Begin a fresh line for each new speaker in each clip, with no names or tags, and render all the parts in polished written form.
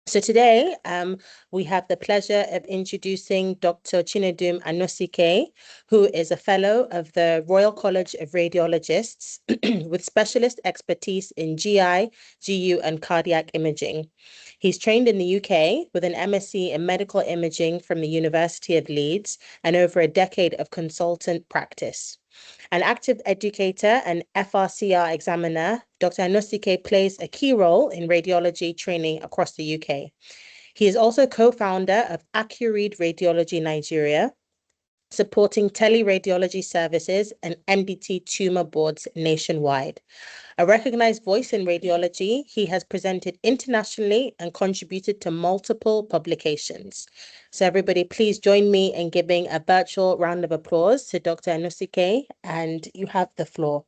So today, we have the pleasure of introducing Dr. Chinedum Anosike, who is a fellow of the Royal College of Radiologists with specialist expertise in GI, GU, and cardiac imaging. He's trained in the UK with an MSc in medical imaging from the University of Leeds and over a decade of consultant practice. An active educator and FRCR examiner, Dr. Anosike plays a key role in radiology training across the UK. He is also co-founder of Accuread Radiology Nigeria, supporting teleradiology services and MDT tumor boards nationwide. A recognized voice in radiology, he has presented internationally and contributed to multiple publications. So everybody, please join me in giving a virtual round of applause to Dr. Anosike, and you have the floor.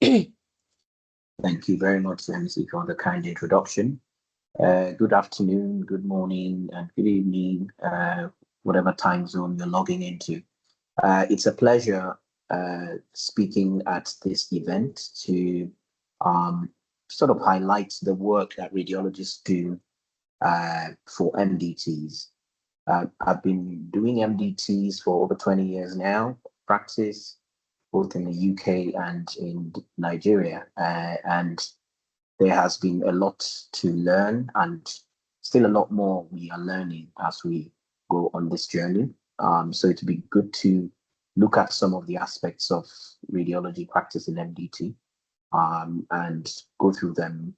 Thank you very much, MC, for the kind introduction. Good afternoon, good morning, and good evening, whatever time zone you're logging into. It's a pleasure speaking at this event to sort of highlight the work that radiologists do for MDTs. I've been doing MDTs for over 20 years now, practice both in the UK and in Nigeria, and there has been a lot to learn and still a lot more we are learning as we go on this journey. So it'd be good to look at some of the aspects of radiology practice in MDT and go through them,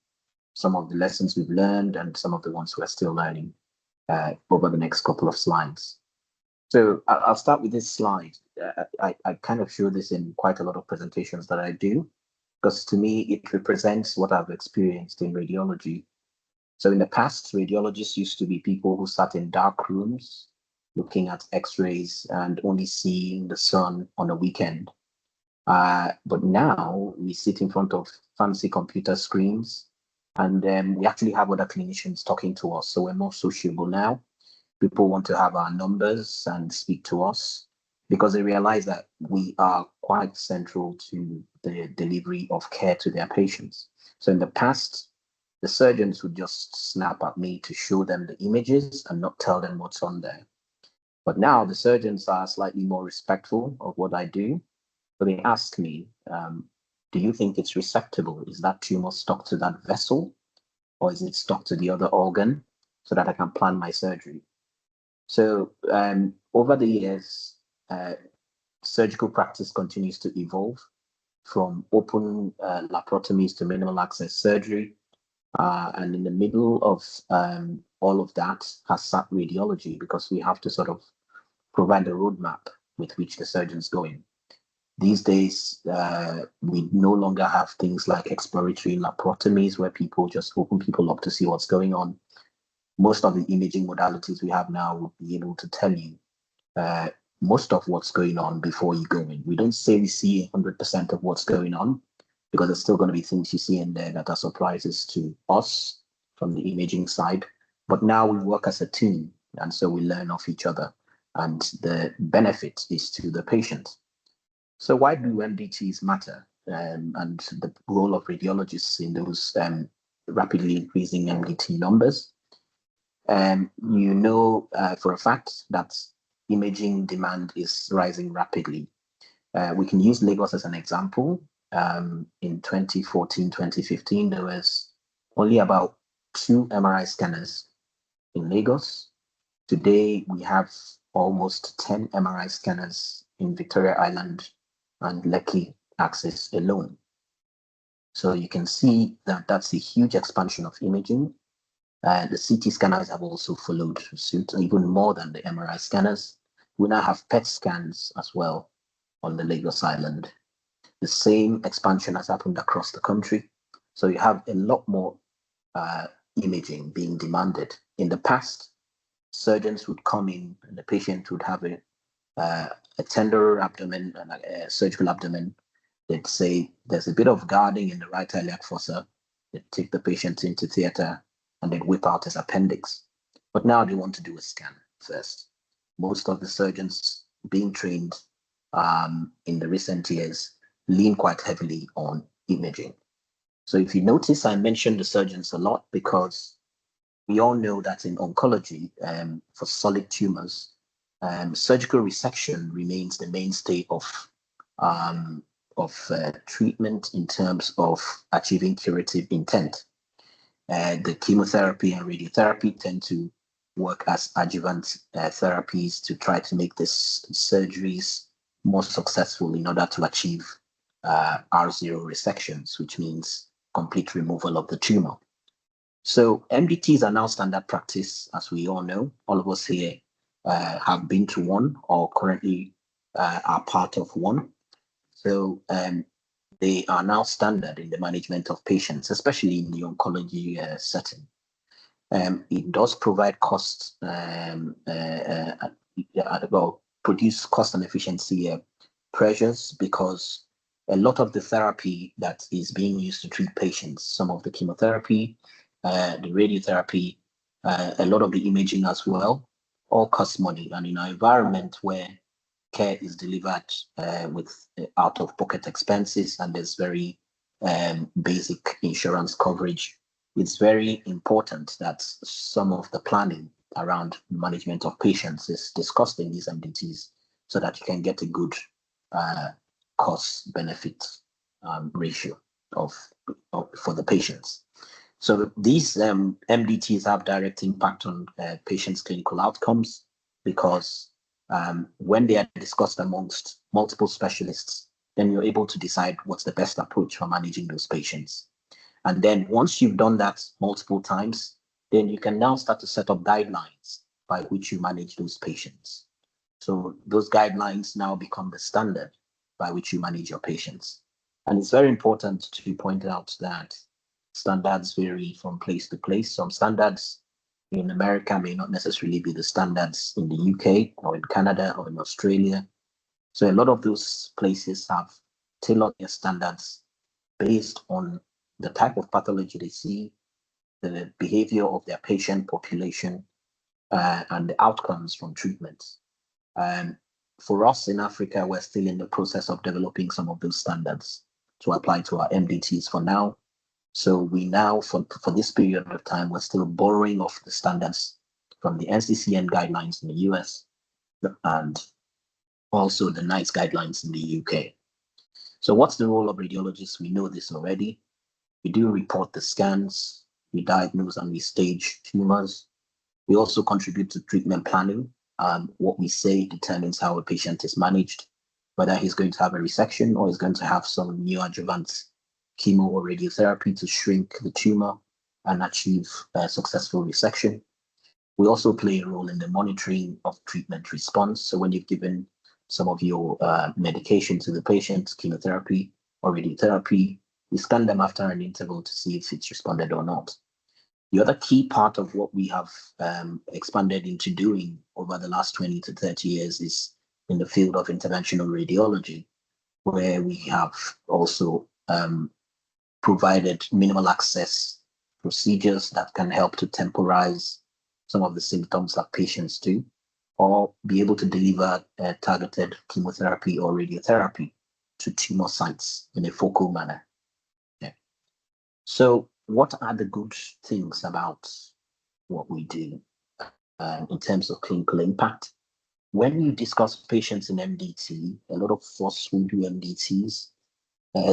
some of the lessons we've learned and some of the ones we're still learning over the next couple of slides. So I'll start with this slide. I kind of show this in quite a lot of presentations that I do, because to me, it represents what I've experienced in radiology. So in the past, radiologists used to be people who sat in dark rooms, looking at x-rays and only seeing the sun on a weekend. But now we sit in front of fancy computer screens, and we actually have other clinicians talking to us. So we're more sociable now. People want to have our numbers and speak to us because they realize that we are quite central to the delivery of care to their patients. So in the past, the surgeons would just snap at me to show them the images and not tell them what's on there. But now the surgeons are slightly more respectful of what I do. So they ask me, do you think it's resectable? Is that tumor stuck to that vessel? Or is it stuck to the other organ so that I can plan my surgery? So over the years, surgical practice continues to evolve from open laparotomies to minimal access surgery. And in the middle of all of that has sat radiology, because we have to sort of provide a roadmap with which the surgeon's going. These days, we no longer have things like exploratory laparotomies where people just open people up to see what's going on. Most of the imaging modalities we have now will be able to tell you most of what's going on before you go in. We don't say we see 100% of what's going on, because there's still going to be things you see in there that are surprises to us from the imaging side. But now we work as a team, and so we learn off each other, and the benefit is to the patient. So why do MDTs matter, and the role of radiologists in those rapidly increasing MDT numbers? You know for a fact that imaging demand is rising rapidly. We can use Lagos as an example. In 2014, 2015, there was only about 2 MRI scanners in Lagos. Today, we have almost 10 MRI scanners in Victoria Island and Lekki axis alone. So you can see that that's a huge expansion of imaging. The CT scanners have also followed suit, even more than the MRI scanners. We now have PET scans as well on the Lagos Island. The same expansion has happened across the country. So you have a lot more imaging being demanded. In the past, surgeons would come in and the patient would have a tender abdomen and a surgical abdomen. They'd say there's a bit of guarding in the right iliac fossa. They'd take the patient into theater and they'd whip out his appendix. But now they want to do a scan first. Most of the surgeons being trained in the recent years lean quite heavily on imaging. So if you notice, I mentioned the surgeons a lot because we all know that in oncology, for solid tumors, surgical resection remains the mainstay of treatment in terms of achieving curative intent. The chemotherapy and radiotherapy tend to work as adjuvant therapies to try to make these surgeries more successful in order to achieve R0 resections, which means complete removal of the tumor. So MDTs are now standard practice, as we all know. All of us here have been to one or currently are part of one. So they are now standard in the management of patients, especially in the oncology setting. It does provide produce cost and efficiency pressures, because a lot of the therapy that is being used to treat patients, some of the chemotherapy, the radiotherapy, a lot of the imaging as well, all cost money. And in an environment where care is delivered with out-of-pocket expenses and there's very basic insurance coverage, it's very important that some of the planning around management of patients is discussed in these MDTs so that you can get a good cost-benefit ratio for the patients. So these MDTs have direct impact on patients' clinical outcomes, because when they are discussed amongst multiple specialists, then you're able to decide what's the best approach for managing those patients. And then once you've done that multiple times, then you can now start to set up guidelines by which you manage those patients. So those guidelines now become the standard by which you manage your patients. And it's very important to point out that standards vary from place to place. Some standards in America may not necessarily be the standards in the UK or in Canada or in Australia. So a lot of those places have tailored their standards based on the type of pathology they see, the behavior of their patient population, and the outcomes from treatments. For us in Africa, we're still in the process of developing some of those standards to apply to our MDTs for now. So we now, for this period of time, we're still borrowing off the standards from the NCCN guidelines in the US and also the NICE guidelines in the UK. So what's the role of radiologists? We know this already. We do report the scans, we diagnose and we stage tumors. We also contribute to treatment planning. What we say determines how a patient is managed, whether he's going to have a resection or he's going to have some neoadjuvant chemo or radiotherapy to shrink the tumor and achieve a successful resection. We also play a role in the monitoring of treatment response. So when you've given some of your medication to the patient, chemotherapy or radiotherapy, we scan them after an interval to see if it's responded or not. The other key part of what we have expanded into doing over the last 20 to 30 years is in the field of interventional radiology, where we have also provided minimal access procedures that can help to temporize some of the symptoms that patients do, or be able to deliver targeted chemotherapy or radiotherapy to tumor sites in a focal manner. Okay. So what are the good things about what we do in terms of clinical impact? When you discuss patients in MDT, a lot of us who do MDTs,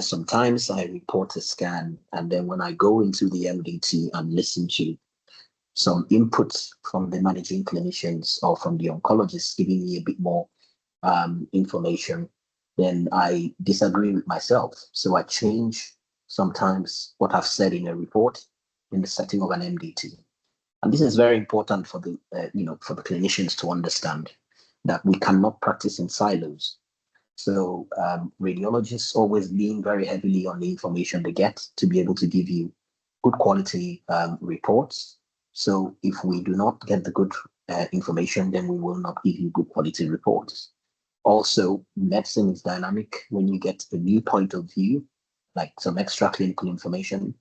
sometimes I report a scan, and then when I go into the MDT and listen to some inputs from the managing clinicians or from the oncologists giving me a bit more information, then I disagree with myself. So I change sometimes what I've said in a report in the setting of an MDT. And this is very important for the for the clinicians to understand that we cannot practice in silos. So radiologists always lean very heavily on the information they get to be able to give you good quality reports. So if we do not get the good information, then we will not give you good quality reports. Also, medicine is dynamic. When you get a new point of view, like some extra clinical information,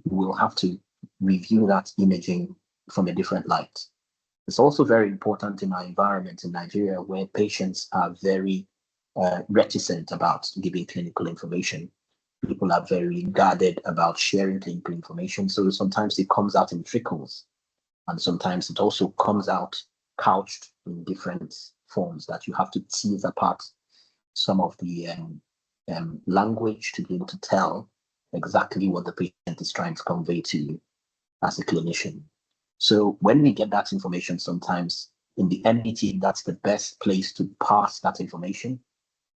we'll have to review that imaging from a different light. It's also very important in our environment in Nigeria, where patients are very reticent about giving clinical information. People are very guarded about sharing clinical information. So sometimes it comes out in trickles. And sometimes it also comes out couched in different forms that you have to tease apart some of the language to be able to tell exactly what the patient is trying to convey to you as a clinician. So when we get that information, sometimes in the MDT, that's the best place to pass that information,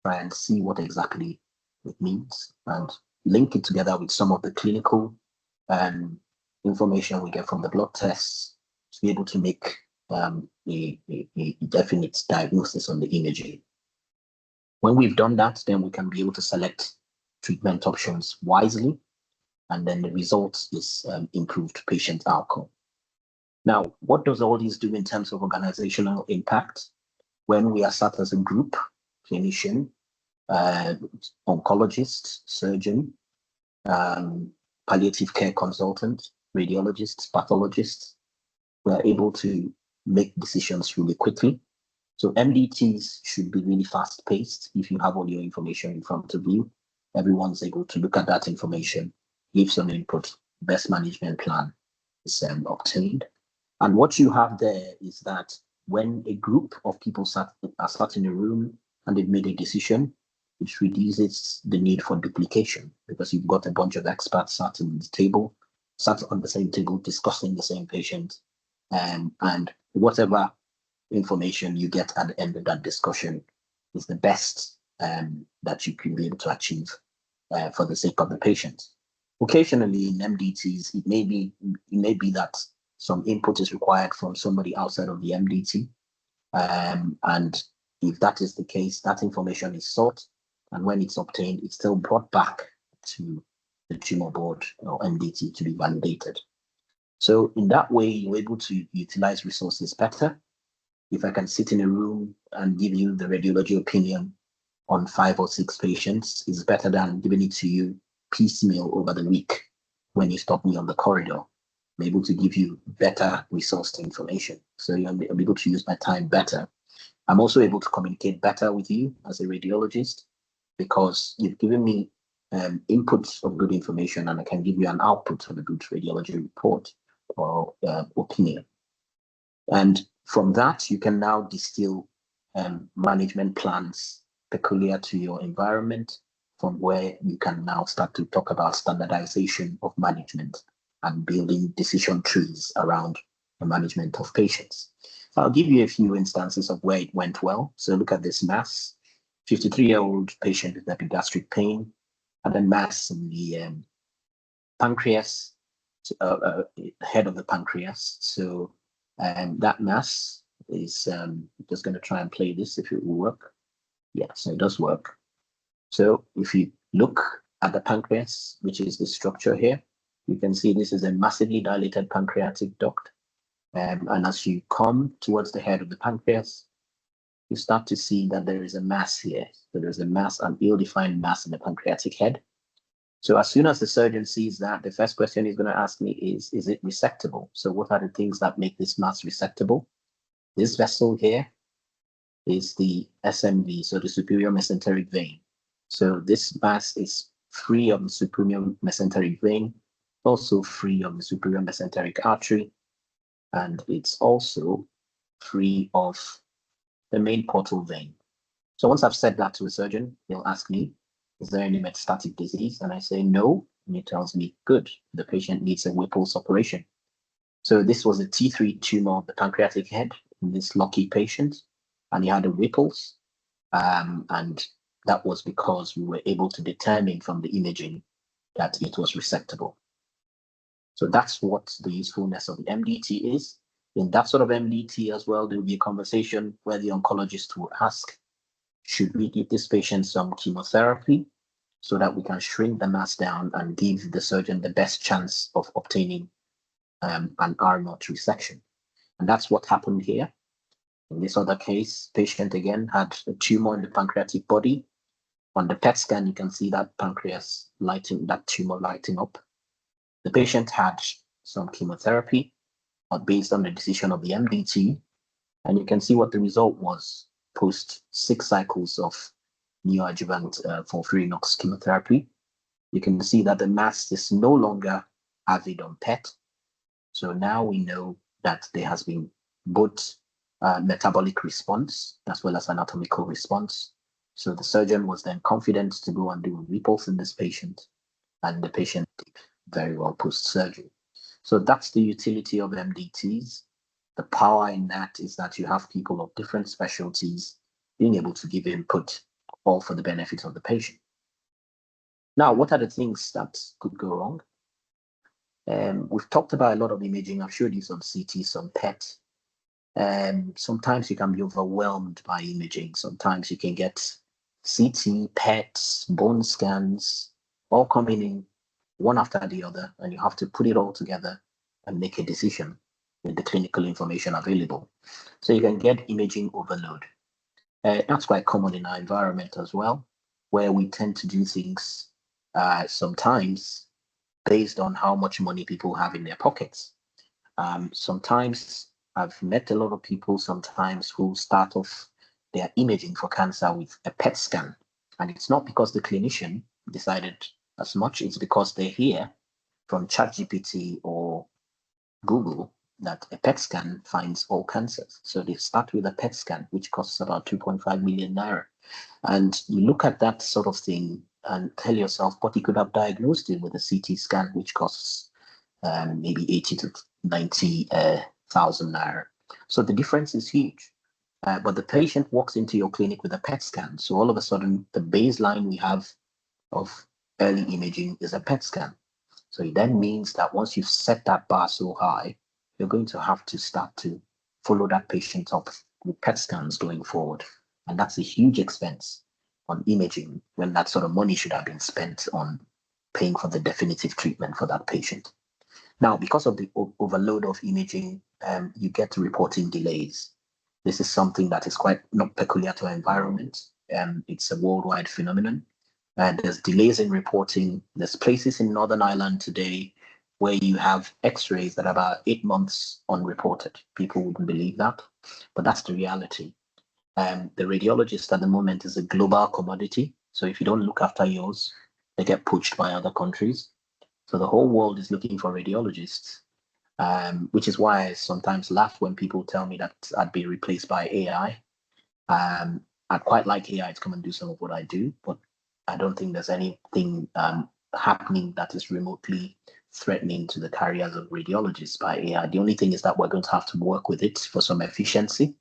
try and see what exactly it means, and link it together with some of the clinical information we get from the blood tests to be able to make a definite diagnosis on the imaging. When we've done that, then we can be able to select treatment options wisely, and then the result is improved patient outcome. Now, what does all this do in terms of organizational impact? When we are sat as a group, clinician, oncologist, surgeon, palliative care consultant, radiologists, pathologists, we are able to make decisions really quickly. So MDTs should be really fast-paced. If you have all your information in front of you, everyone's able to look at that information, give some input, best management plan is obtained. And what you have there is that when a group of people are sat in a room and they've made a decision, it reduces the need for duplication because you've got a bunch of experts sat on the same table discussing the same patient, and whatever information you get at the end of that discussion is the best that you can be able to achieve for the sake of the patient. Occasionally in MDTs, it may be that some input is required from somebody outside of the MDT, and if that is the case, that information is sought, and when it's obtained, it's still brought back to the tumor board or MDT to be validated. So in that way, you're able to utilize resources better. If I can sit in a room and give you the radiology opinion on 5 or 6 patients, it's better than giving it to you piecemeal over the week when you stop me on the corridor. I'm able to give you better resourced information. So I'm able to use my time better. I'm also able to communicate better with you as a radiologist because you've given me inputs of good information, and I can give you an output of a good radiology report or opinion. And from that, you can now distill management plans peculiar to your environment, from where you can now start to talk about standardization of management and building decision trees around the management of patients. I'll give you a few instances of where it went well. So look at this mass, 53-year-old patient with epigastric pain, and a mass in the pancreas, head of the pancreas. So that mass is just going to try and play this if it will work. Yeah, so it does work. So if you look at the pancreas, which is the structure here, you can see this is a massively dilated pancreatic duct. And as you come towards the head of the pancreas, you start to see that there is a mass here. So there's a mass, an ill-defined mass in the pancreatic head. So as soon as the surgeon sees that, the first question he's going to ask me is it resectable? So what are the things that make this mass resectable? This vessel here is the SMV, so the superior mesenteric vein. So this mass is free of the superior mesenteric vein, also free of the superior mesenteric artery, and it's also free of the main portal vein. So once I've said that to a surgeon, he'll ask me, is there any metastatic disease? And I say no, and he tells me, good, the patient needs a Whipple's operation. So this was a T3 tumor of the pancreatic head in this lucky patient, and he had a Whipple's, and that was because we were able to determine from the imaging that it was resectable. So that's what the usefulness of the MDT is. In that sort of MDT as well, there will be a conversation where the oncologist will ask, should we give this patient some chemotherapy so that we can shrink the mass down and give the surgeon the best chance of obtaining an R0 resection? And that's what happened here. In this other case, patient again had a tumor in the pancreatic body. On the PET scan, you can see that pancreas that tumor lighting up. The patient had some chemotherapy, but based on the decision of the MDT, and you can see what the result was post 6 cycles of neoadjuvant FOLFIRINOX chemotherapy. You can see that the mass is no longer avid on PET. So now we know that there has been both metabolic response as well as anatomical response. So the surgeon was then confident to go and do a repulse in this patient, and the patient did very well post-surgery. So that's the utility of MDTs. The power in that is that you have people of different specialties being able to give input, all for the benefit of the patient. Now, what are the things that could go wrong? We've talked about a lot of imaging. I've showed you some CT, some PET. Sometimes you can be overwhelmed by imaging. Sometimes you can get CT, PETs, bone scans, all coming in one after the other, and you have to put it all together and make a decision with the clinical information available. So you can get imaging overload. That's quite common in our environment as well, where we tend to do things sometimes based on how much money people have in their pockets. Sometimes I've met a lot of people sometimes who start off their imaging for cancer with a PET scan. And it's not because the clinician decided as much, it's because they hear from ChatGPT or Google that a PET scan finds all cancers. So they start with a PET scan, which costs about 2.5 million naira. And you look at that sort of thing and tell yourself, but you could have diagnosed it with a CT scan, which costs maybe 80 to 90,000 naira. So the difference is huge. But the patient walks into your clinic with a PET scan. So all of a sudden, the baseline we have of early imaging is a PET scan. So it then means that once you've set that bar so high, you're going to have to start to follow that patient up with PET scans going forward. And that's a huge expense on imaging when that sort of money should have been spent on paying for the definitive treatment for that patient. Now, because of the overload of imaging, you get reporting delays. This is something that is quite not peculiar to our environment. It's a worldwide phenomenon. And there's delays in reporting. There's places in Northern Ireland today where you have x-rays that are about 8 months unreported. People wouldn't believe that, but that's the reality. The radiologist at the moment is a global commodity. So if you don't look after yours, they get poached by other countries. So the whole world is looking for radiologists, which is why I sometimes laugh when people tell me that I'd be replaced by AI. I'd quite like AI to come and do some of what I do, but I don't think there's anything happening that is remotely threatening to the careers of radiologists by AI. The only thing is that we're going to have to work with it for some efficiency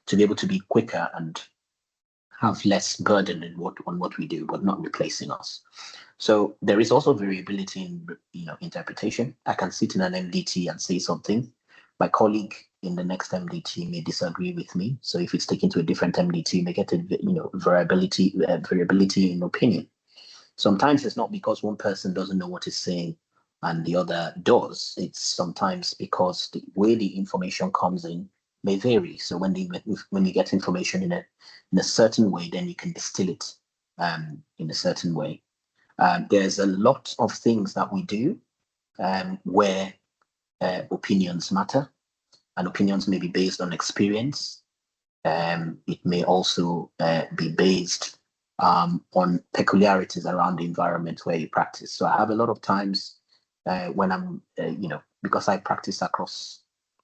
to be able to be quicker and have less burden on what we do, but not replacing us. So there is also variability in interpretation. I can sit in an MDT and say something. My colleague in the next MDT may disagree with me. So if it's taken to a different MDT, may get a variability in opinion. Sometimes it's not because one person doesn't know what he's saying and the other does. It's sometimes because the way the information comes in may vary. So when you get information in a certain way, then you can distill it in a certain way. There's a lot of things that we do where opinions matter, and opinions may be based on experience. It may also be based on peculiarities around the environment where you practice. So I have a lot of times when I'm, because I practice across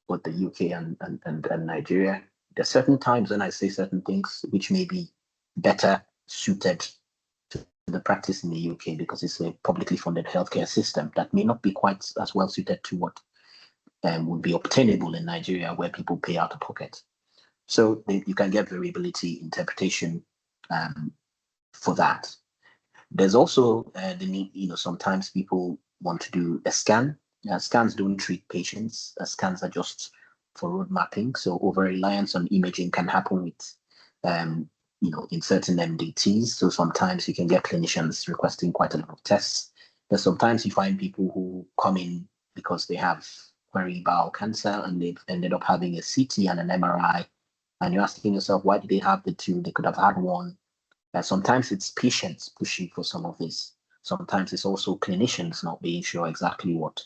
both the UK and Nigeria, there are certain times when I say certain things which may be better suited to the practice in the UK because it's a publicly funded healthcare system that may not be quite as well suited to what would be obtainable in Nigeria where people pay out of pocket. So you can get variability interpretation for that. There's also the need, sometimes people want to do a scan. Scans don't treat patients. Scans are just for road mapping. So over-reliance on imaging can happen with, in certain MDTs. So sometimes you can get clinicians requesting quite a lot of tests. But sometimes you find people who come in because they have query bowel cancer and they've ended up having a CT and an MRI. And you're asking yourself, why did they have the two? They could have had one. Sometimes it's patients pushing for some of this. Sometimes it's also clinicians not being sure exactly what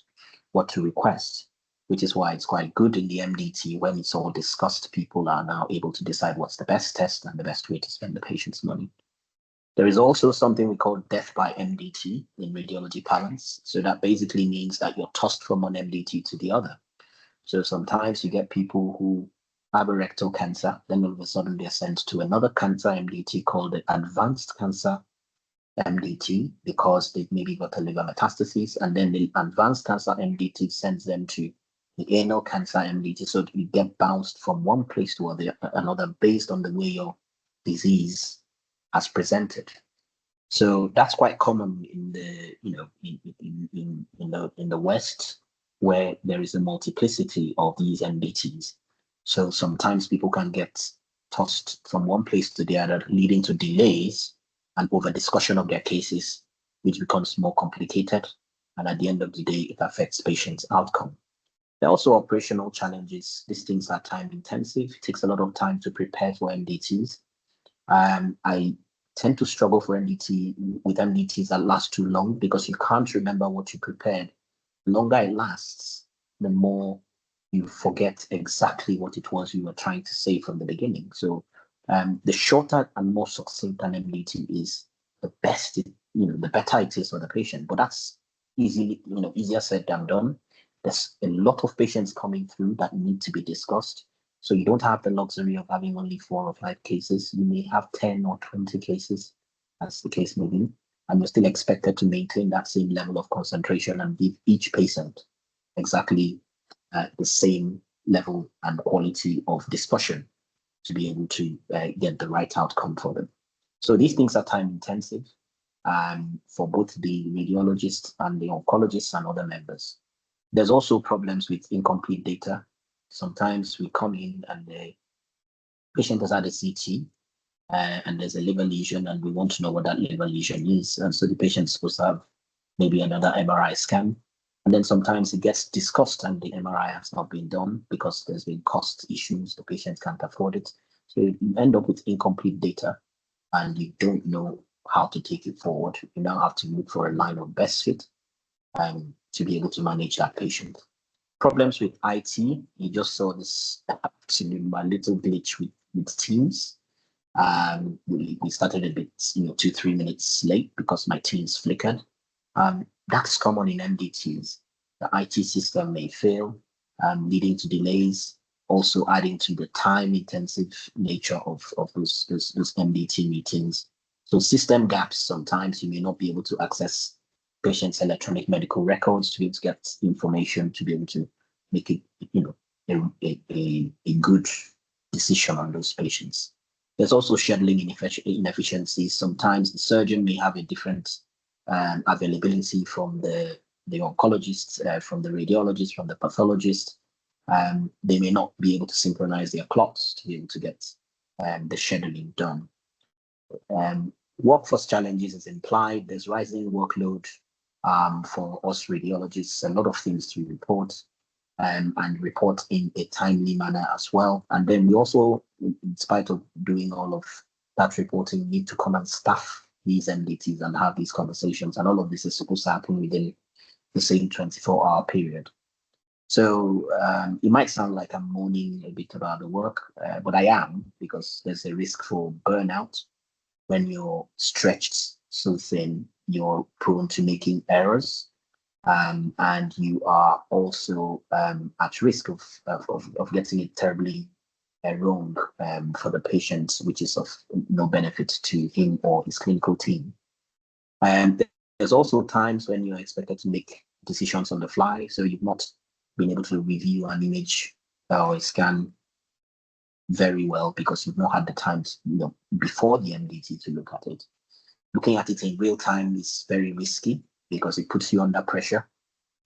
to request, which is why it's quite good in the MDT when it's all discussed, people are now able to decide what's the best test and the best way to spend the patient's money. There is also something we call death by MDT in radiology parlance. So that basically means that you're tossed from one MDT to the other. So sometimes you get people who have a rectal cancer, then all of a sudden they're sent to another cancer MDT called the advanced cancer MDT because they've maybe got a liver metastasis, and then the advanced cancer MDT sends them to the anal cancer MDT. So you get bounced from one place to another based on the way your disease has presented. So that's quite common in the in the West, where there is a multiplicity of these MDTs. So sometimes people can get tossed from one place to the other, leading to delays and over discussion of their cases, which becomes more complicated. And at the end of the day, it affects patients' outcome. There are also operational challenges. These things are time intensive. It takes a lot of time to prepare for MDTs. I tend to struggle with MDTs that last too long because you can't remember what you prepared. The longer it lasts, the more you forget exactly what it was you were trying to say from the beginning. So the shorter and more succinct an MDT is, the best, the better it is for the patient. But that's easier said than done. There's a lot of patients coming through that need to be discussed. So you don't have the luxury of having only 4 or 5 cases. You may have 10 or 20 cases, as the case may be, and you're still expected to maintain that same level of concentration and give each patient exactly the same level and quality of discussion to be able to get the right outcome for them. So these things are time intensive for both the radiologists and the oncologists and other members. There's also problems with incomplete data. Sometimes we come in and the patient has had a CT and there's a liver lesion and we want to know what that liver lesion is. And so the patient's supposed to have maybe another MRI scan. And then sometimes it gets discussed and the MRI has not been done because there's been cost issues, the patient can't afford it. So you end up with incomplete data and you don't know how to take it forward. You now have to look for a line of best fit to be able to manage that patient. Problems with IT, you just saw this absolute little glitch with Teams. We started a bit, 2-3 minutes late because my Teams flickered. That's common in MDTs. The IT system may fail, leading to delays, also adding to the time-intensive nature of those MDT meetings. So system gaps, sometimes you may not be able to access patients' electronic medical records to be able to get information, to be able to make it, a good decision on those patients. There's also scheduling inefficiencies. Sometimes the surgeon may have a different availability from the oncologist, from the radiologist, from the pathologist. They may not be able to synchronize their clocks to be able to get the scheduling done. Workforce challenges is implied. There's rising workload for us radiologists, a lot of things to report and report in a timely manner as well. And then we also, in spite of doing all of that reporting, need to come and staff these MDTs and have these conversations. And all of this is supposed to happen within the same 24-hour period. So it might sound like I'm moaning a bit about the work, but I am, because there's a risk for burnout. When you're stretched so thin, you're prone to making errors, and you are also at risk of getting it terribly wrong for the patient, which is of no benefit to him or his clinical team. And there's also times when you're expected to make decisions on the fly, so you've not been able to review an image or a scan very well because you've not had the time to, before the MDT to look at it. Looking at it in real time is very risky because it puts you under pressure.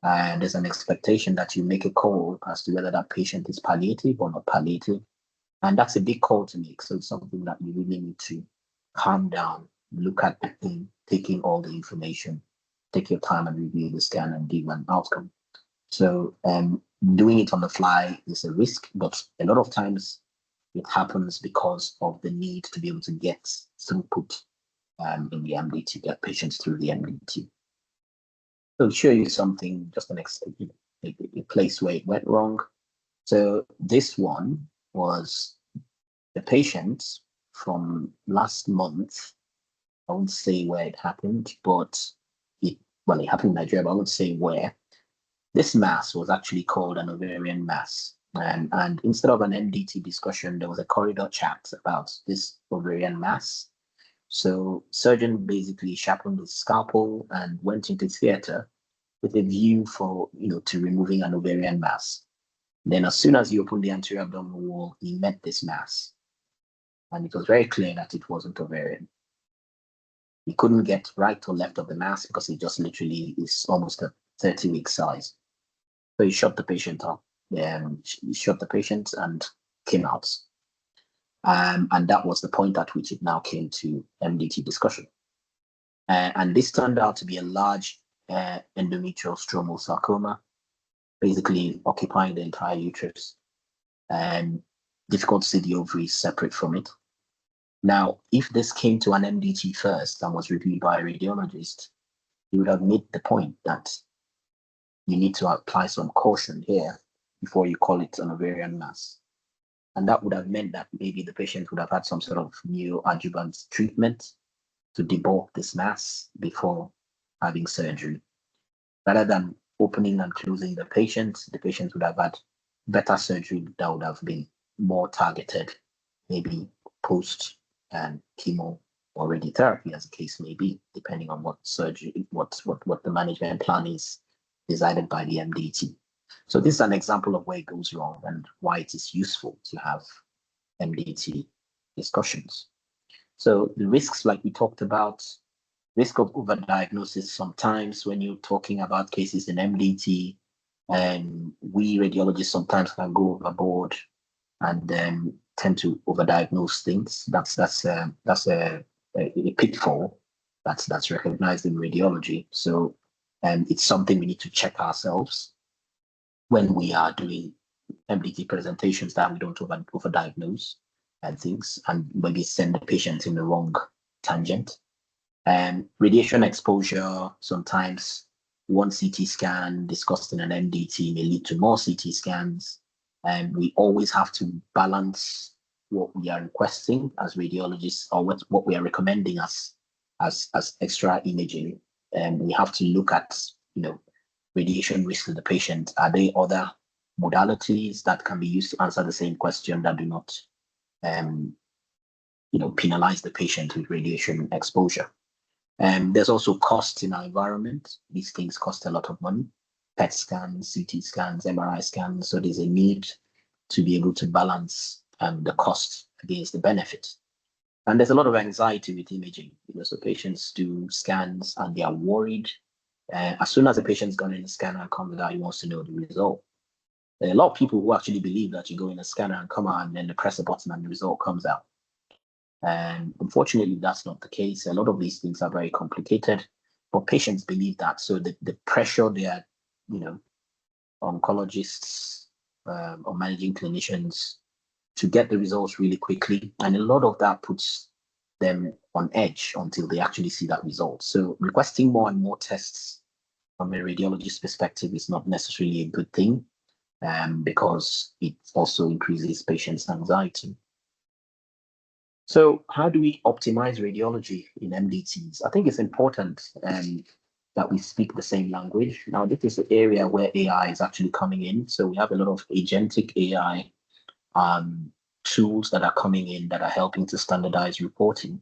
And there's an expectation that you make a call as to whether that patient is palliative or not palliative. And that's a big call to make. So it's something that you really need to calm down, look at the thing, taking all the information, take your time and review the scan and give an outcome. So doing it on the fly is a risk, but a lot of times it happens because of the need to be able to get throughput in the MDT, get patients through the MDT. So I'll show you something, just a place where it went wrong. So this one was the patient from last month. I won't say where it happened, but it happened in Nigeria, but I won't say where. This mass was actually called an ovarian mass. And instead of an MDT discussion, there was a corridor chat about this ovarian mass. So surgeon basically sharpened his scalpel and went into theater with a view for, to removing an ovarian mass. Then as soon as he opened the anterior abdominal wall, he met this mass. And it was very clear that it wasn't ovarian. He couldn't get right or left of the mass because it just literally is almost a 30-week size. So he shot the patient up. He shot the patient and came out. And that was the point at which it now came to MDT discussion. And this turned out to be a large endometrial stromal sarcoma, basically occupying the entire uterus. And difficult to see the ovaries separate from it. Now, if this came to an MDT first and was reviewed by a radiologist, he would have made the point that you need to apply some caution here before you call it an ovarian mass. And that would have meant that maybe the patient would have had some sort of neoadjuvant treatment to debulk this mass before having surgery. Rather than opening and closing the patient would have had better surgery that would have been more targeted, maybe post chemo or radiotherapy, as the case may be, depending on what surgery, what the management plan is decided by the MDT. So this is an example of where it goes wrong and why it is useful to have MDT discussions. So the risks, like we talked about, risk of overdiagnosis sometimes when you're talking about cases in MDT, and we radiologists sometimes can go overboard and then tend to overdiagnose things. That's a pitfall that's recognized in radiology. So it's something we need to check ourselves when we are doing MDT presentations, that we don't overdiagnose and things and maybe send the patient in the wrong tangent. And radiation exposure, sometimes one CT scan discussed in an MDT may lead to more CT scans. And we always have to balance what we are requesting as radiologists or what we are recommending as extra imaging. And we have to look at, radiation risk to the patient. Are there other modalities that can be used to answer the same question that do not, penalize the patient with radiation exposure? There's also costs in our environment. These things cost a lot of money. PET scans, CT scans, MRI scans. So there's a need to be able to balance the cost against the benefit. And there's a lot of anxiety with imaging. So patients do scans and they are worried. As soon as the patient's gone in a scanner and comes out, he wants to know the result. There are a lot of people who actually believe that you go in a scanner and come out and then they press a button and the result comes out. And unfortunately, that's not the case. A lot of these things are very complicated, but patients believe that. So the pressure they are, oncologists or managing clinicians to get the results really quickly. And a lot of that puts them on edge until they actually see that result. So requesting more and more tests from a radiologist perspective is not necessarily a good thing because it also increases patients' anxiety. So how do we optimize radiology in MDTs? I think it's important that we speak the same language. Now, this is the area where AI is actually coming in. So we have a lot of agentic AI tools that are coming in that are helping to standardize reporting.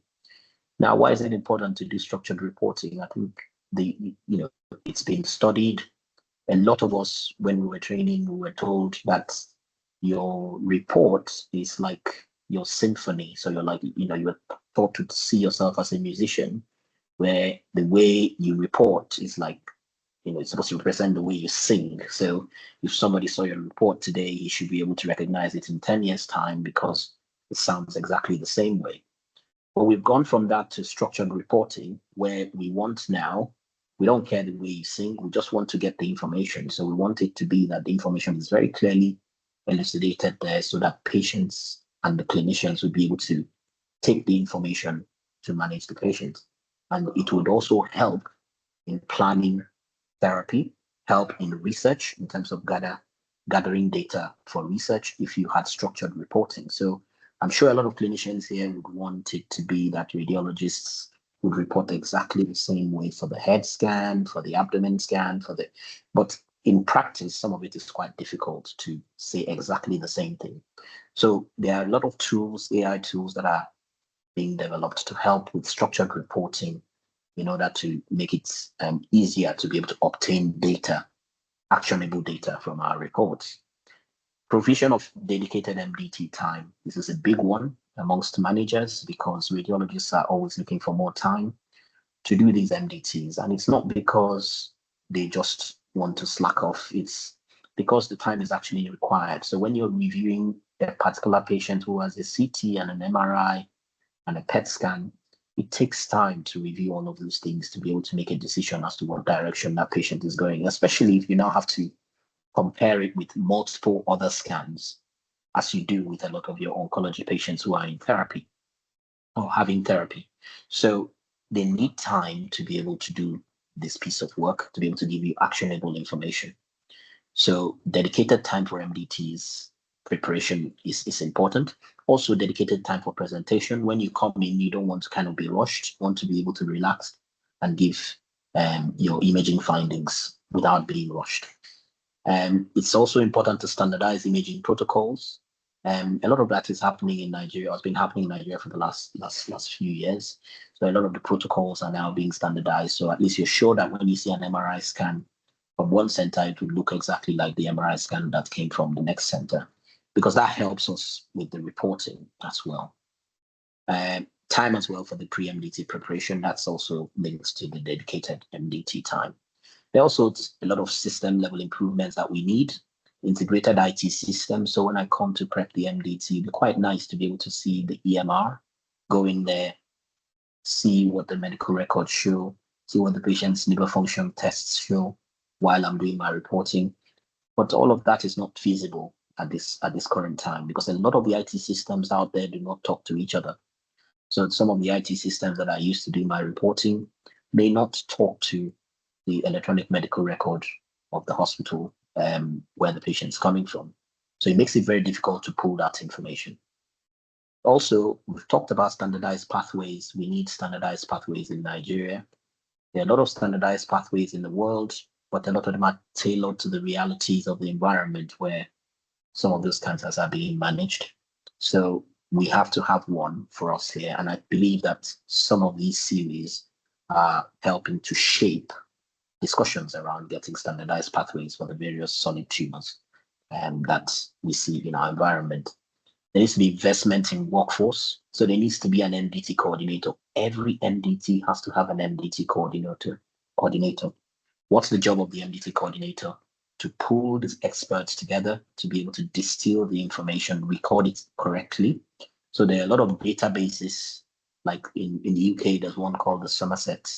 Now, why is it important to do structured reporting? I think it's been studied. A lot of us, when we were training, we were told that your report is like your symphony. So you're like, you're taught to see yourself as a musician, where the way you report is like, it's supposed to represent the way you sing. So if somebody saw your report today, you should be able to recognize it in 10 years' time because it sounds exactly the same way. But we've gone from that to structured reporting, where we want now, we don't care the way you sing, we just want to get the information. So we want it to be that the information is very clearly elucidated there so that patients and the clinicians will be able to take the information to manage the patient. And it would also help in planning therapy, help in research in terms of gathering data for research if you had structured reporting. So I'm sure a lot of clinicians here would want it to be that radiologists would report exactly the same way for the head scan, for the abdomen scan, but in practice, some of it is quite difficult to say exactly the same thing. So there are a lot of tools, AI tools, that are being developed to help with structured reporting in order to make it easier to be able to obtain data, actionable data from our reports. Provision of dedicated MDT time. This is a big one amongst managers because radiologists are always looking for more time to do these MDTs. And it's not because they just want to slack off, it's because the time is actually required. So when you're reviewing a particular patient who has a CT and an MRI and a PET scan, it takes time to review all of those things to be able to make a decision as to what direction that patient is going, especially if you now have to compare it with multiple other scans, as you do with a lot of your oncology patients who are in therapy or having therapy. So they need time to be able to do this piece of work, to be able to give you actionable information. So dedicated time for MDTs preparation is important. Also dedicated time for presentation. When you come in, you don't want to kind of be rushed. You want to be able to relax and give your imaging findings without being rushed. It's also important to standardize imaging protocols. A lot of that is happening in Nigeria, has been happening in Nigeria for the last few years. So a lot of the protocols are now being standardized. So at least you're sure that when you see an MRI scan from one center, it would look exactly like the MRI scan that came from the next center, because that helps us with the reporting as well. Time as well for the pre-MDT preparation, that's also linked to the dedicated MDT time. There are also a lot of system level improvements that we need. Integrated IT systems. So when I come to prep the MDT, it'd be quite nice to be able to see the EMR, go in there, see what the medical records show, see what the patient's liver function tests show while I'm doing my reporting. But all of that is not feasible at this current time, because a lot of the IT systems out there do not talk to each other. So some of the IT systems that I use to do my reporting may not talk to the electronic medical record of the hospital where the patient's coming from. So it makes it very difficult to pull that information. Also, we've talked about standardized pathways. We need standardized pathways in Nigeria. There are a lot of standardized pathways in the world, but a lot of them are tailored to the realities of the environment where some of those cancers are being managed. So we have to have one for us here. And I believe that some of these series are helping to shape discussions around getting standardized pathways for the various solid tumors that we see in our environment. There needs to be investment in workforce. So there needs to be an MDT coordinator. Every MDT has to have an MDT coordinator. What's the job of the MDT coordinator? To pull these experts together to be able to distill the information, record it correctly. So there are a lot of databases, like in the UK, there's one called the Somerset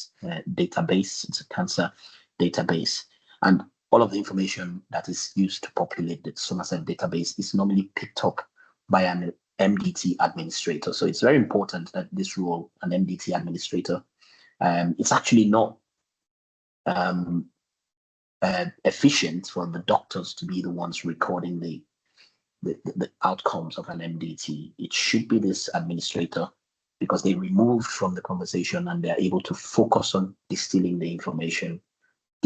database. It's a cancer database. And all of the information that is used to populate the Somerset database is normally picked up by an MDT administrator. So it's very important that this role, an MDT administrator, it's actually not efficient for the doctors to be the ones recording the outcomes of an MDT. It should be this administrator, because they remove from the conversation and they're able to focus on distilling the information.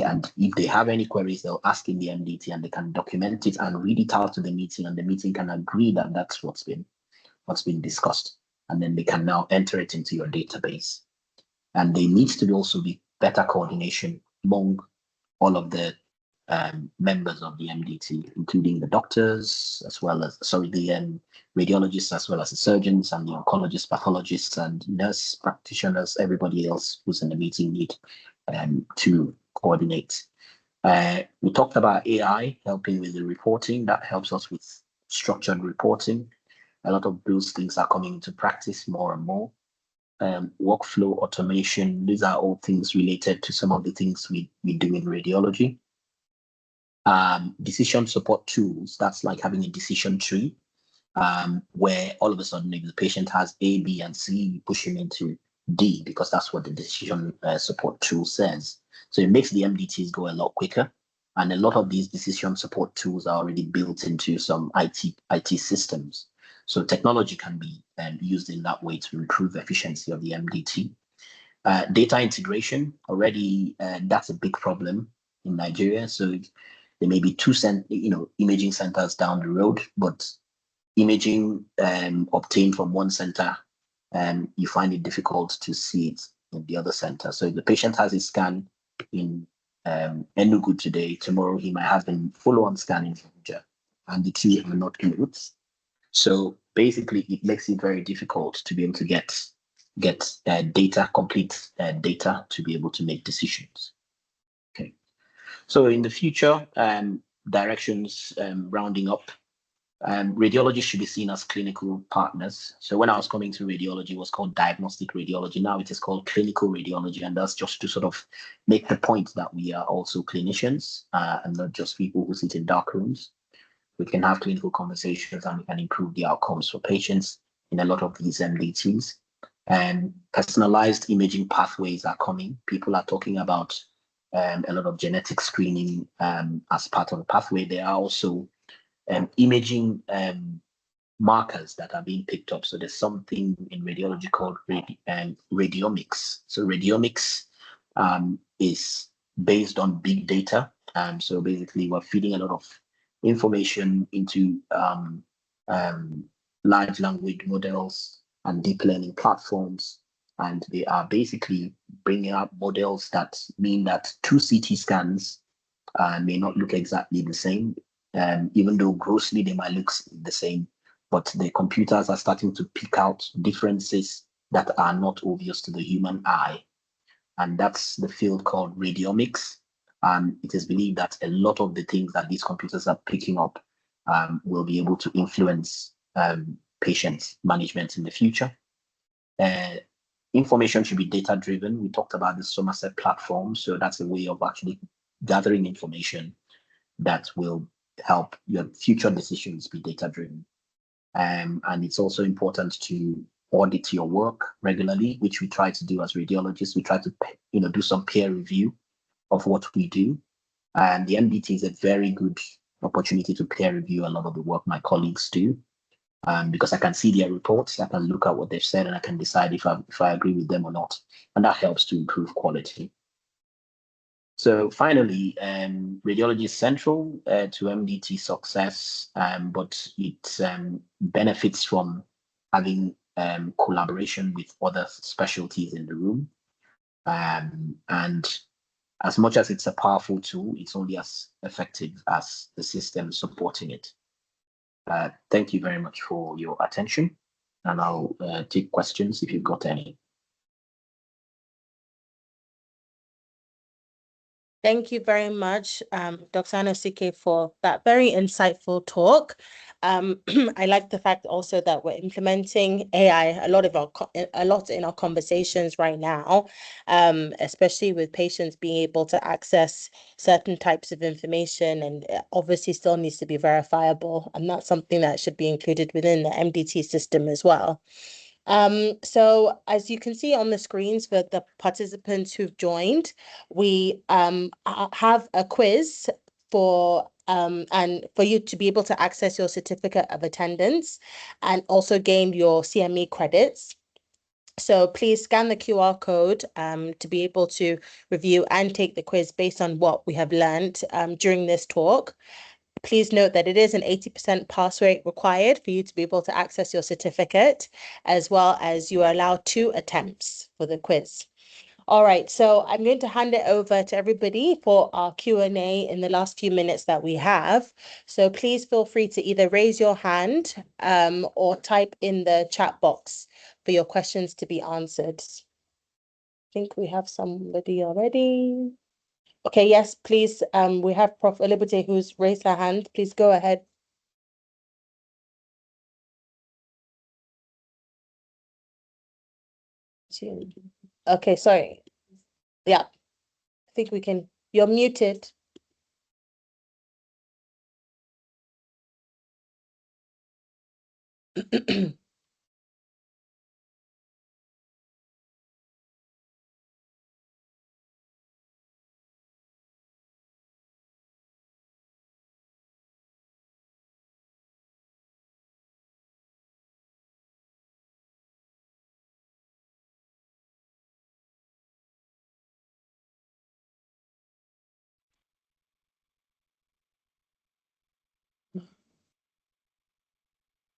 And if they have any queries, they'll ask in the MDT and they can document it and read it out to the meeting, and the meeting can agree that that's what's been discussed. And then they can now enter it into your database. And there needs to also be better coordination among all of the members of the MDT, including the doctors, as well as, the radiologists, as well as the surgeons and the oncologists, pathologists, and nurse practitioners. Everybody else who's in the meeting need to coordinate. We talked about AI helping with the reporting. That helps us with structured reporting. A lot of those things are coming into practice more and more. Workflow automation, these are all things related to some of the things we do in radiology. Decision support tools, that's like having a decision tree, where all of a sudden, if the patient has A, B, and C, you push him into D, because that's what the decision support tool says. So it makes the MDTs go a lot quicker. And a lot of these decision support tools are already built into some IT systems. So technology can be used in that way to improve efficiency of the MDT. Data integration, already that's a big problem in Nigeria. So There may be imaging centers down the road, but imaging obtained from one center, you find it difficult to see it in the other center. So if the patient has a scan in Enugu today, tomorrow he might have a follow-on scan in Abuja, and the two are not close. So basically, it makes it very difficult to be able to get complete data to be able to make decisions. Okay. So in the future, directions rounding up, radiology should be seen as clinical partners. So when I was coming to radiology, it was called diagnostic radiology. Now it is called clinical radiology. And that's just to sort of make the point that we are also clinicians and not just people who sit in dark rooms. We can have clinical conversations and we can improve the outcomes for patients in a lot of these MDTs. And personalized imaging pathways are coming. People are talking about a lot of genetic screening as part of the pathway. There are also imaging markers that are being picked up. So there's something in radiology called radiomics. So radiomics is based on big data. So basically, we're feeding a lot of information into large language models and deep learning platforms. And they are basically bringing up models that mean that two CT scans may not look exactly the same, even though grossly they might look the same, but the computers are starting to pick out differences that are not obvious to the human eye. And that's the field called radiomics. It is believed that a lot of the things that these computers are picking up will be able to influence patient management in the future. Information should be data-driven. We talked about the Somerset platform, so that's a way of actually gathering information that will help your future decisions be data-driven. And it's also important to audit your work regularly, which we try to do as radiologists. We try to do some peer review of what we do. And the MDT is a very good opportunity to peer review a lot of the work my colleagues do. Because I can see their reports, I can look at what they've said, and I can decide if I agree with them or not. And that helps to improve quality. So finally, radiology is central to MDT success, but it benefits from having collaboration with other specialties in the room. And as much as it's a powerful tool, it's only as effective as the system supporting it. Thank you very much for your attention, and I'll take questions if you've got any.
Thank you very much, Dr. Anosike, for that very insightful talk. I like the fact also that we're implementing AI a lot in our conversations right now, especially with patients being able to access certain types of information, and it obviously still needs to be verifiable, and that's something that should be included within the MDT system as well. So as you can see on the screens for the participants who've joined, we have a quiz and for you to be able to access your certificate of attendance and also gain your CME credits. So please scan the QR code to be able to review and take the quiz based on what we have learned during this talk. Please note that it is an 80% pass rate required for you to be able to access your certificate, as well as you are allowed 2 attempts for the quiz. All right, so I'm going to hand it over to everybody for our Q&A in the last few minutes that we have. So please feel free to either raise your hand or type in the chat box for your questions to be answered. I think we have somebody already. Okay, yes, please. We have Prof. Liberty who's raised her hand. Please go ahead. Okay, sorry. Yeah, I think we can. You're muted.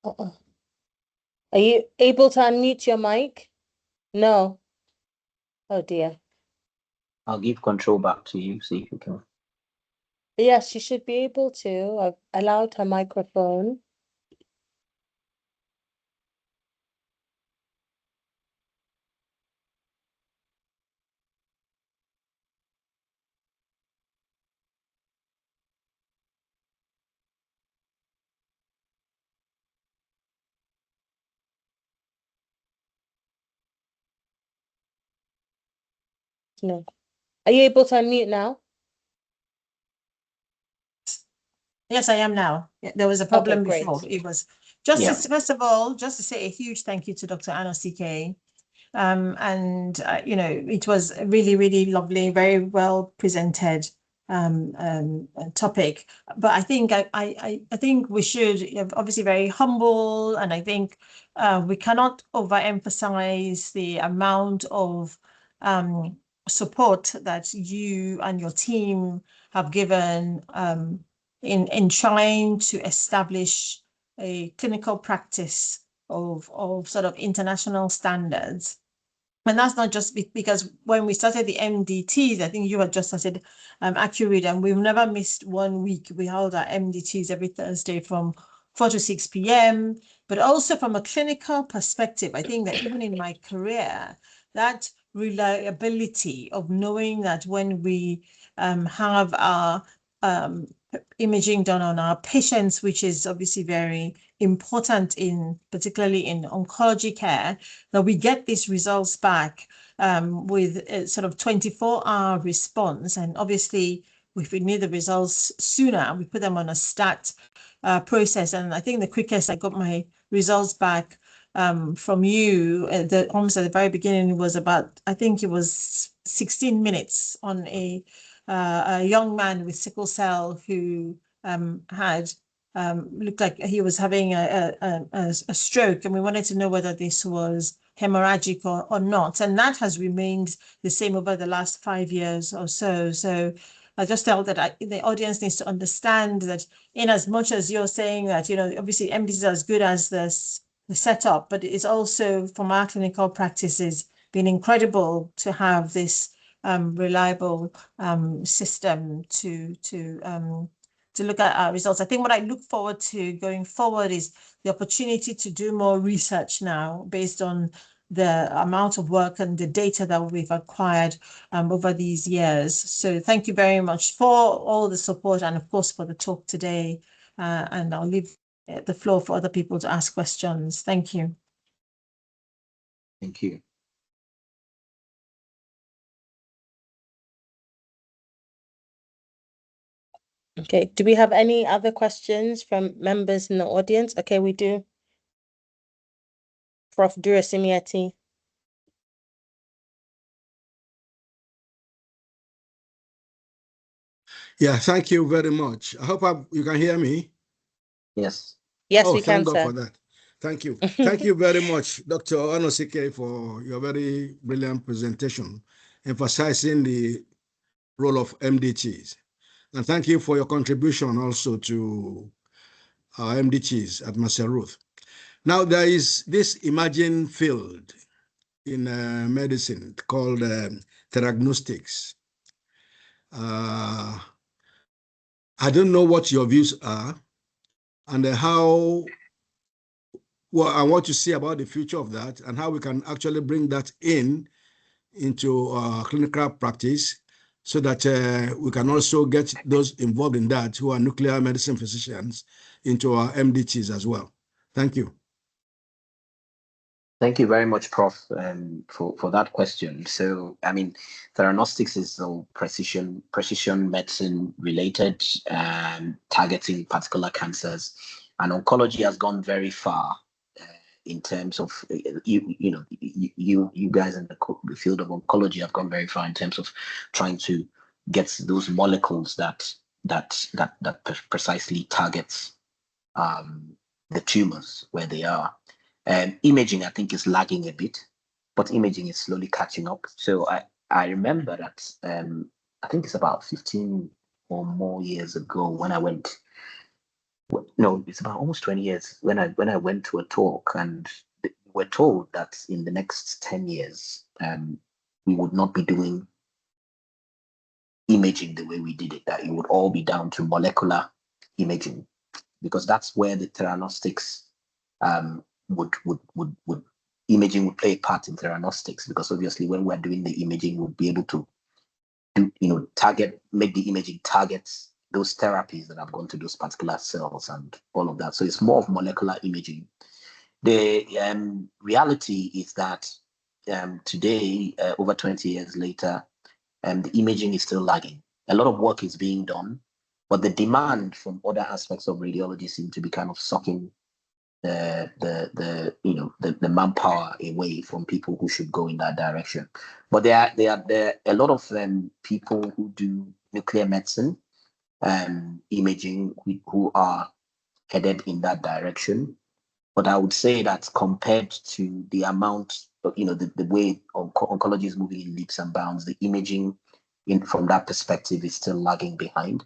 Uh-uh. Are you able to unmute your mic? No. Oh dear.
I'll give control back to you, see if you can.
Yes, she should be able to. I've allowed her microphone. No. Are you able to unmute now?
Yes, I am now. There was a problem before.
Great.
It was just
Yeah.
first of all, just to say a huge thank you to Dr. Anosike. And you know, it was really, really lovely, very well presented topic. But I think I think we should obviously very humble, and I think we cannot overemphasize the amount of support that you and your team have given in trying to establish a clinical practice of sort of international standards. And that's not just because when we started the MDTs, I think you had just started Accuread, and we've never missed 1 week. We held our MDTs every Thursday from 4 to 6 p.m. But also from a clinical perspective, I think that even in my career, that reliability of knowing that when we have our imaging done on our patients, which is obviously very important particularly in oncology care, that we get these results back with a sort of 24-hour response. And obviously, if we need the results sooner, we put them on a stat process. And I think the quickest I got my results back from you almost at the very beginning was about, I think it was 16 minutes on a young man with sickle cell who had looked like he was having a stroke, and we wanted to know whether this was hemorrhagic or not. And that has remained the same over the last 5 years or so. So I just felt that the audience needs to understand that in as much as you're saying that, you know, obviously MDT is as good as the setup, but it's also from our clinical practices been incredible to have this reliable system to look at our results. I think what I look forward to going forward is the opportunity to do more research now based on the amount of work and the data that we've acquired over these years. So thank you very much for all the support and of course for the talk today. And I'll leave the floor for other people to ask questions. Thank you.
Thank you.
Okay, do we have any other questions from members in the audience? Okay, we do. Prof. Durasimiati.
Yeah, thank you very much. I hope you can hear me.
Yes.
Yes,
oh,
we can,
thank God
sir.
for that. Thank you. Thank you very much, Dr. Anosike, for your very brilliant presentation, emphasizing the role of MDTs. And thank you for your contribution also to our MDTs at Marcelle Ruth. Now, there is this emerging field in medicine called diagnostics. I don't know what your views are and and what you see about the future of that and how we can actually bring that into clinical practice so that we can also get those involved in that who are nuclear medicine physicians into our MDTs as well. Thank you.
Thank you very much, Prof, for that question. So, I mean, theranostics is precision medicine related, targeting particular cancers, and oncology has gone very far in terms of you guys in the field of oncology have gone very far in terms of trying to get those molecules that precisely targets the tumors where they are. Imaging, I think, is lagging a bit, but imaging is slowly catching up. So I remember that I think it's about 15 or more years ago when I went No, it's about almost 20 years when I went to a talk, and we're told that in the next 10 years, we would not be doing imaging the way we did it, that it would all be down to molecular imaging, because that's where the theranostics would imaging would play a part in theranostics, because obviously when we're doing the imaging, we'll be able to make the imaging targets those therapies that have gone to those particular cells and all of that. So it's more of molecular imaging. The reality is that today, over 20 years later, the imaging is still lagging. A lot of work is being done, but the demand from other aspects of radiology seem to be kind of sucking the manpower away from people who should go in that direction. But there are a lot of people who do nuclear medicine imaging who are headed in that direction. But I would say that compared to the amount of, the way oncology is moving in leaps and bounds, the imaging from that perspective is still lagging behind,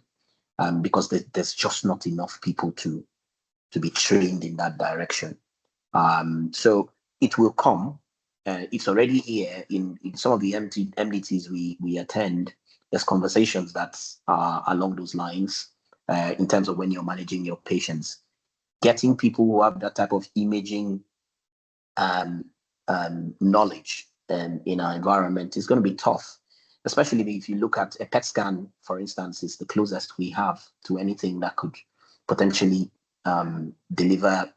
because there's just not enough people to be trained in that direction. So it will come. It's already here in some of the MDTs we attend. There's conversations that are along those lines in terms of when you're managing your patients. Getting people who have that type of imaging knowledge in our environment is going to be tough, especially if you look at a PET scan, for instance, is the closest we have to anything that could potentially deliver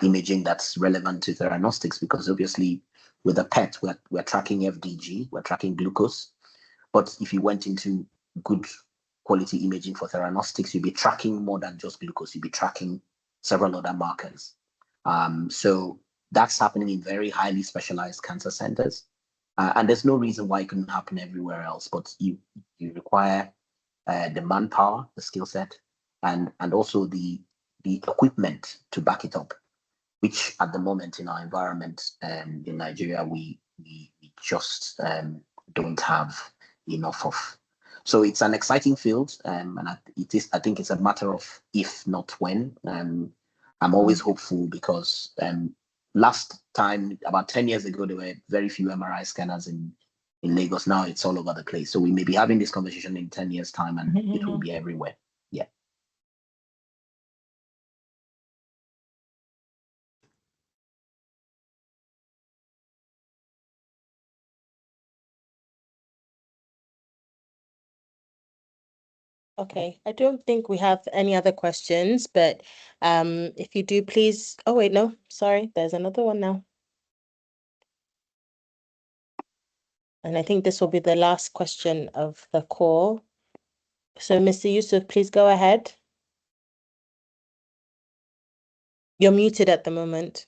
imaging that's relevant to theranostics, because obviously with a PET, we're tracking FDG, we're tracking glucose. But if you went into good quality imaging for theranostics, you'll be tracking more than just glucose. You'll be tracking several other markers. So that's happening in very highly specialized cancer centers. And there's no reason why it couldn't happen everywhere else, but you require the manpower, the skill set, and also the equipment to back it up, which at the moment in our environment in Nigeria, we just don't have enough of. So it's an exciting field, and I think it's a matter of if, not when. I'm always hopeful, because last time, about 10 years ago, there were very few MRI scanners in Lagos. Now it's all over the place. So we may be having this conversation in 10 years' time, and it will be everywhere. Yeah.
Okay, I don't think we have any other questions, but if you do, please. Oh, wait, no, sorry, there's another one now. And I think this will be the last question of the call. So, Mr. Yusuf, please go ahead. You're muted at the moment.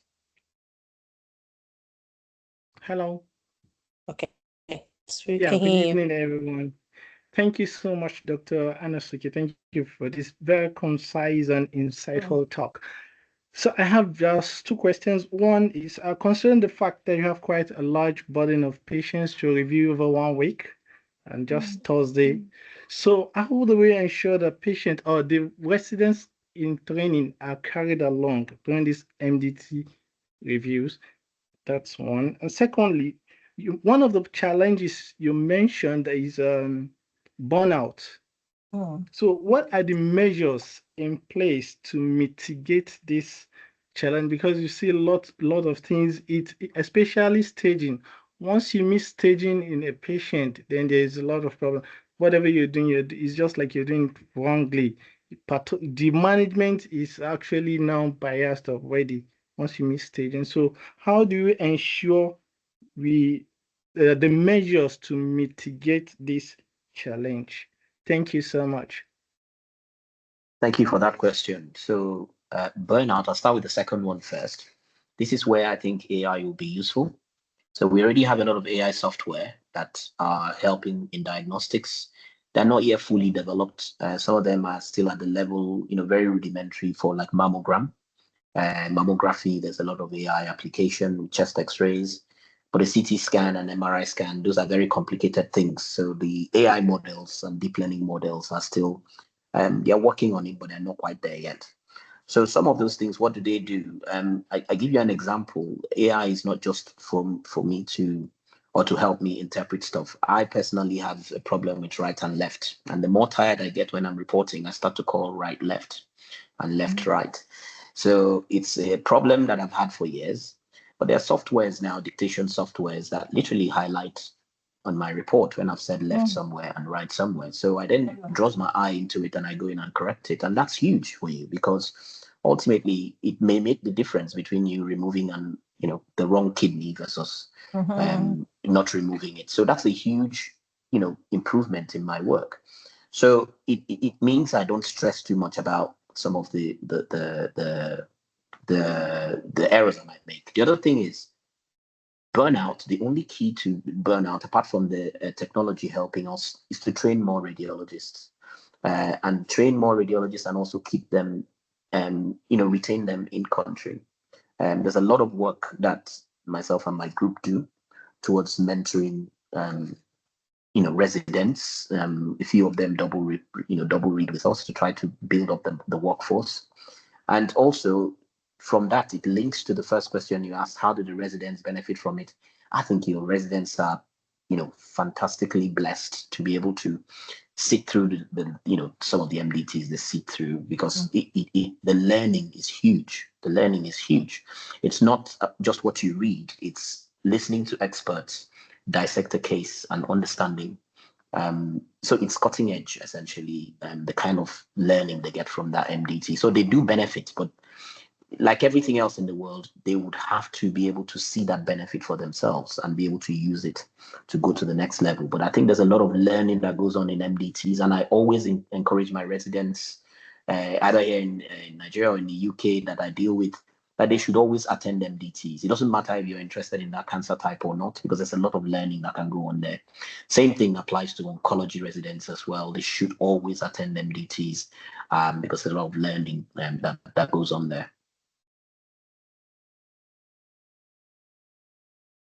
Hello.
Okay, so we
Yeah,
can
good
hear you.
evening, everyone. Thank you so much, Dr. Anosike. Thank you for this very concise and insightful talk. So I have just two questions. One is, considering the fact that you have quite a large burden of patients to review over 1 week and just Thursday. So how do we ensure that patient or the residents in training are carried along during these MDT reviews? That's one. And secondly, one of the challenges you mentioned is burnout. So what are the measures in place to mitigate this challenge? Because you see a lot of things, especially staging. Once you miss staging in a patient, then there's a lot of problem. Whatever you're doing, it's just like you're doing it wrongly. The management is actually now biased already once you miss staging. So how do you ensure the measures to mitigate this challenge? Thank you so much.
Thank you for that question. So burnout, I'll start with the second one first. This is where I think AI will be useful. So we already have a lot of AI software that are helping in diagnostics. They're not yet fully developed. Some of them are still at the level, very rudimentary for like mammography. There's a lot of AI application, chest x-rays. But the CT scan and MRI scan, those are very complicated things. So the AI models and deep learning models are still They're working on it, but they're not quite there yet. So some of those things, what do they do? I give you an example. AI is not just for me to help me interpret stuff. I personally have a problem with right and left. And the more tired I get when I'm reporting, I start to call right, left, and left, right. So it's a problem that I've had for years. But there are softwares now, dictation softwares, that literally highlight on my report when I've said left somewhere and right somewhere. So I then draws my eye into it and I go in and correct it. And that's huge for you, because ultimately it may make the difference between you removing the wrong kidney versus not removing it. So that's a huge improvement in my work. So it means I don't stress too much about some of the errors I might make. The other thing is burnout. The only key to burnout, apart from the technology helping us, is to train more radiologists and train more radiologists, and also keep them, retain them in country. There's a lot of work that myself and my group do towards mentoring, residents. A few of them double read with us to try to build up the workforce. And also from that, it links to the first question you asked: how do the residents benefit from it? I think residents are, fantastically blessed to be able to sit through the some of the MDTs they sit through, because the learning is huge. The learning is huge. It's not just what you read; it's listening to experts dissect a case and understanding. So it's cutting edge, essentially, the kind of learning they get from that MDT. So they do benefit, but like everything else in the world, they would have to be able to see that benefit for themselves and be able to use it to go to the next level. But I think there's a lot of learning that goes on in MDTs, and I always encourage my residents, either here in Nigeria or in the UK that I deal with, that they should always attend MDTs. It doesn't matter if you're interested in that cancer type or not, because there's a lot of learning that can go on there. Same thing applies to oncology residents as well. They should always attend MDTs because there's a lot of learning that goes on there.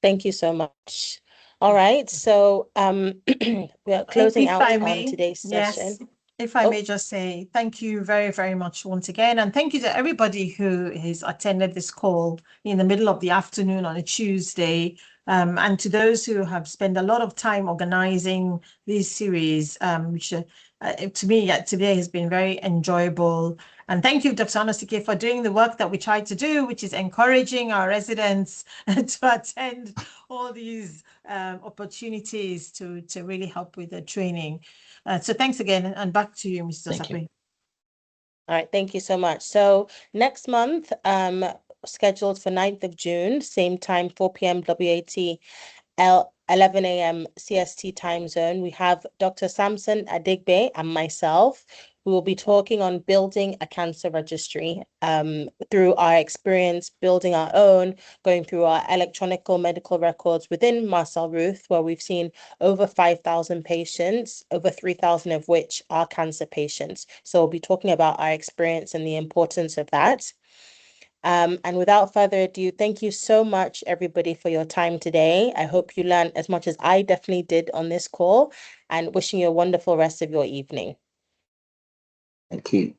Thank you so much. All right, so we are closing out on today's session.
Yes, if I may just say thank you very, very much once again, and thank you to everybody who has attended this call in the middle of the afternoon on a Tuesday, and to those who have spent a lot of time organizing these series, which to me today has been very enjoyable. And thank you, Dr. Anosike, for doing the work that we try to do, which is encouraging our residents to attend all these opportunities to really help with the training. So thanks again, and back to you, Mr. Sakwe.
All right, thank you so much. So next month, scheduled for 9th of June, same time, 4 p.m. WAT, 11 a.m. CST time zone, we have Dr. Samson Adigbe and myself. We will be talking on building a cancer registry through our experience building our own, going through our electronic medical records within Marcelle Ruth, where we've seen over 5,000 patients, over 3,000 of which are cancer patients. So we'll be talking about our experience and the importance of that. And without further ado, thank you so much, everybody, for your time today. I hope you learned as much as I definitely did on this call, and wishing you a wonderful rest of your evening.
Thank you.